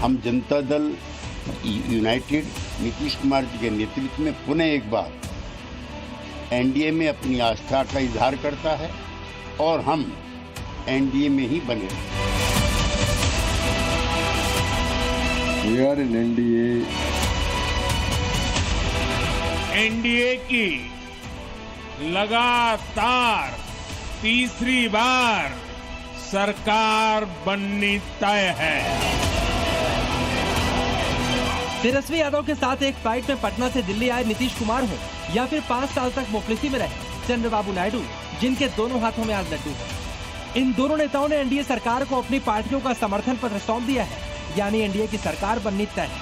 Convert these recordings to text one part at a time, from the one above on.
हम जनता दल यूनाइटेड नीतीश कुमार जी के नेतृत्व में पुनः एक बार एनडीए में अपनी आस्था का इजहार करता है और हम एनडीए में ही बने रहेंगे। We are in NDA. NDA की लगातार तीसरी बार सरकार बननी तय है। तेजस्वी यादव के साथ एक फ्लाइट में पटना से दिल्ली आए नीतीश कुमार हो या फिर 5 साल तक मुफलिसी में रहे चंद्रबाबू नायडू, जिनके दोनों हाथों में आज लड्डू है। इन दोनों नेताओं ने एनडीए सरकार को अपनी पार्टियों का समर्थन पत्र सौंप दिया है, यानी एनडीए की सरकार बननी तय है।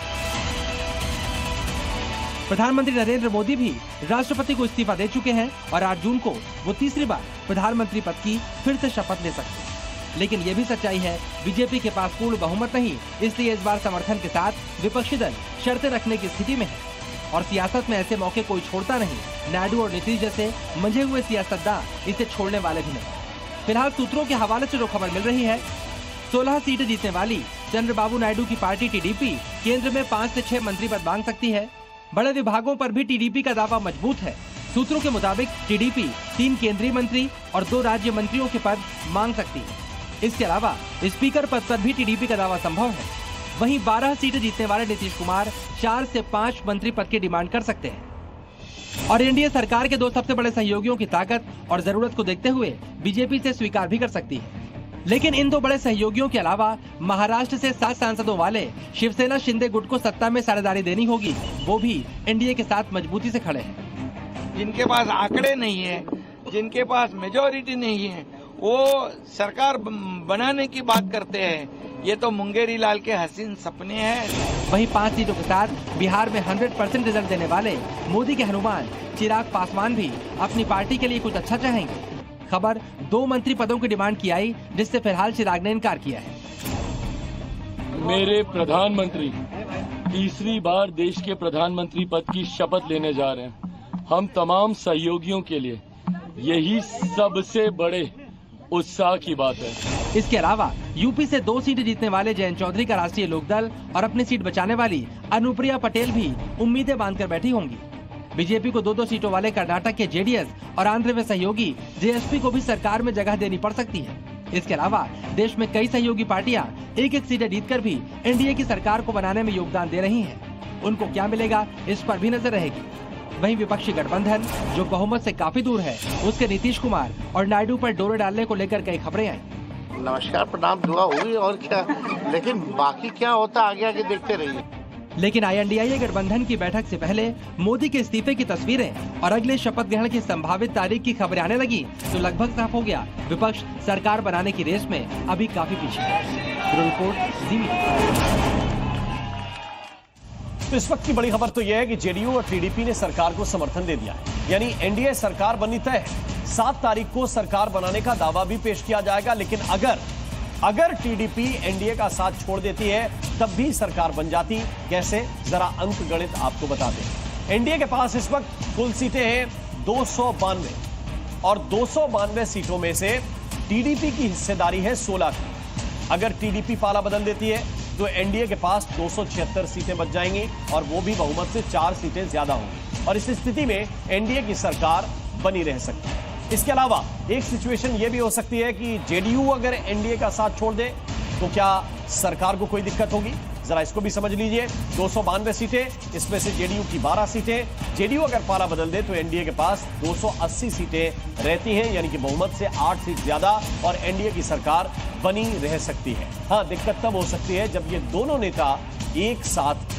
प्रधानमंत्री नरेंद्र मोदी भी राष्ट्रपति को इस्तीफा दे चुके हैं और 8 जून को वो तीसरी बार प्रधानमंत्री पद की फिर से शपथ ले सकते हैं। लेकिन ये भी सच्चाई है, बीजेपी के पास पूर्ण बहुमत नहीं, इसलिए इस बार समर्थन के साथ विपक्षी दल शर्तें रखने की स्थिति में है और सियासत में ऐसे मौके कोई छोड़ता नहीं। नायडू और नीतीश जैसे मंझे हुए सियासतदान इसे छोड़ने वाले भी नहीं। फिलहाल सूत्रों के हवाले से जो खबर मिल रही है, 16 सीटें जीतने वाली चंद्रबाबू नायडू की पार्टी टीडीपी केंद्र में 5 से 6 मंत्री पद मांग सकती है। बड़े विभागों पर भी टीडीपी का दावा मजबूत है। सूत्रों के मुताबिक टीडीपी 3 केंद्रीय मंत्री और 2 राज्य मंत्रियों के पद मांग सकती है। इसके अलावा स्पीकर पद पर भी टीडीपी का दावा संभव है। वहीं 12 सीटें जीतने वाले नीतीश कुमार 4 से 5 मंत्री पद की डिमांड कर सकते हैं और एनडीए सरकार के 2 सबसे बड़े सहयोगियों की ताकत और जरूरत को देखते हुए बीजेपी से स्वीकार भी कर सकती है। लेकिन इन 2 बड़े सहयोगियों के अलावा महाराष्ट्र से 7 सांसदों वाले शिवसेना शिंदे गुट को सत्ता में साझेदारी देनी होगी। वो भी एनडीए के साथ मजबूती से खड़े हैं। जिनके पास आंकड़े नहीं है, जिनके पास मेजोरिटी नहीं है, वो सरकार बनाने की बात करते हैं। ये तो मुंगेरी लाल के हसीन सपने हैं। वहीं 5 सीटों के साथ बिहार में 100% रिजल्ट देने वाले मोदी के हनुमान चिराग पासवान भी अपनी पार्टी के लिए कुछ अच्छा चाहेंगे। खबर 2 मंत्री पदों की डिमांड की आई, जिससे फिलहाल चिराग ने इनकार किया है। मेरे प्रधानमंत्री तीसरी बार देश के प्रधानमंत्री पद की शपथ लेने जा रहे हैं। हम तमाम सहयोगियों के लिए यही सबसे बड़े उत्साह की बात है। इसके अलावा यूपी से 2 सीटें जीतने वाले जयंत चौधरी का राष्ट्रीय लोकदल और अपनी सीट बचाने वाली अनुप्रिया पटेल भी उम्मीदें बांधकर बैठी होंगी। बीजेपी को 2-2 सीटों वाले कर्नाटक के जेडीएस और आंध्र में सहयोगी जेएसपी को भी सरकार में जगह देनी पड़ सकती है। इसके अलावा देश में कई सहयोगी पार्टियां 1-1 सीटें जीतकर भी एनडीए की सरकार को बनाने में योगदान दे रही हैं। उनको क्या मिलेगा, इस पर भी नजर रहेगी। वहीं विपक्षी गठबंधन जो बहुमत से काफी दूर है, उसके नीतीश कुमार और नायडू पर डोरे डालने को लेकर कई खबरें आई। नमस्कार, प्रणाम, दुआ हुई और क्या, लेकिन बाकी क्या होता आगे आगे देखते रहिए। लेकिन INDIA गठबंधन की बैठक से पहले मोदी के इस्तीफे की तस्वीरें और अगले शपथ ग्रहण की संभावित तारीख की खबरें आने लगी तो लगभग साफ हो गया, विपक्ष सरकार बनाने की रेस में अभी काफी पीछे है। ब्यूरो रिपोर्ट, जी मीडिया। तो इस वक्त की बड़ी खबर तो यह है कि जेडीयू और टीडीपी ने सरकार को समर्थन दे दिया है, यानी एनडीए सरकार बननी तय है। 7 तारीख को सरकार बनाने का दावा भी पेश किया जाएगा। लेकिन अगर टीडीपी एनडीए का साथ छोड़ देती है तब भी सरकार बन जाती। कैसे, जरा अंक गणित आपको बता दें। एनडीए के पास इस वक्त कुल सीटें हैं 292 और 292 सीटों में से टीडीपी की हिस्सेदारी है 16 की। अगर टीडीपी पाला बदल देती है तो एनडीए के पास 276 सीटें बच जाएंगी और वो भी बहुमत से 4 सीटें ज्यादा होंगी और इस स्थिति में एनडीए की सरकार बनी रह सकती है। इसके अलावा एक सिचुएशन ये भी हो सकती है कि जेडीयू अगर एनडीए का साथ छोड़ दे तो क्या सरकार को कोई दिक्कत होगी, जरा इसको भी समझ लीजिए। 292 सीटें, इसमें से जेडीयू की 12 सीटें। जेडीयू अगर पाला बदल दे तो एनडीए के पास 280 सीटें रहती हैं, यानी कि बहुमत से 8 सीट ज्यादा और एनडीए की सरकार बनी रह सकती है। हाँ, दिक्कत तब हो सकती है जब ये दोनों नेता एक साथ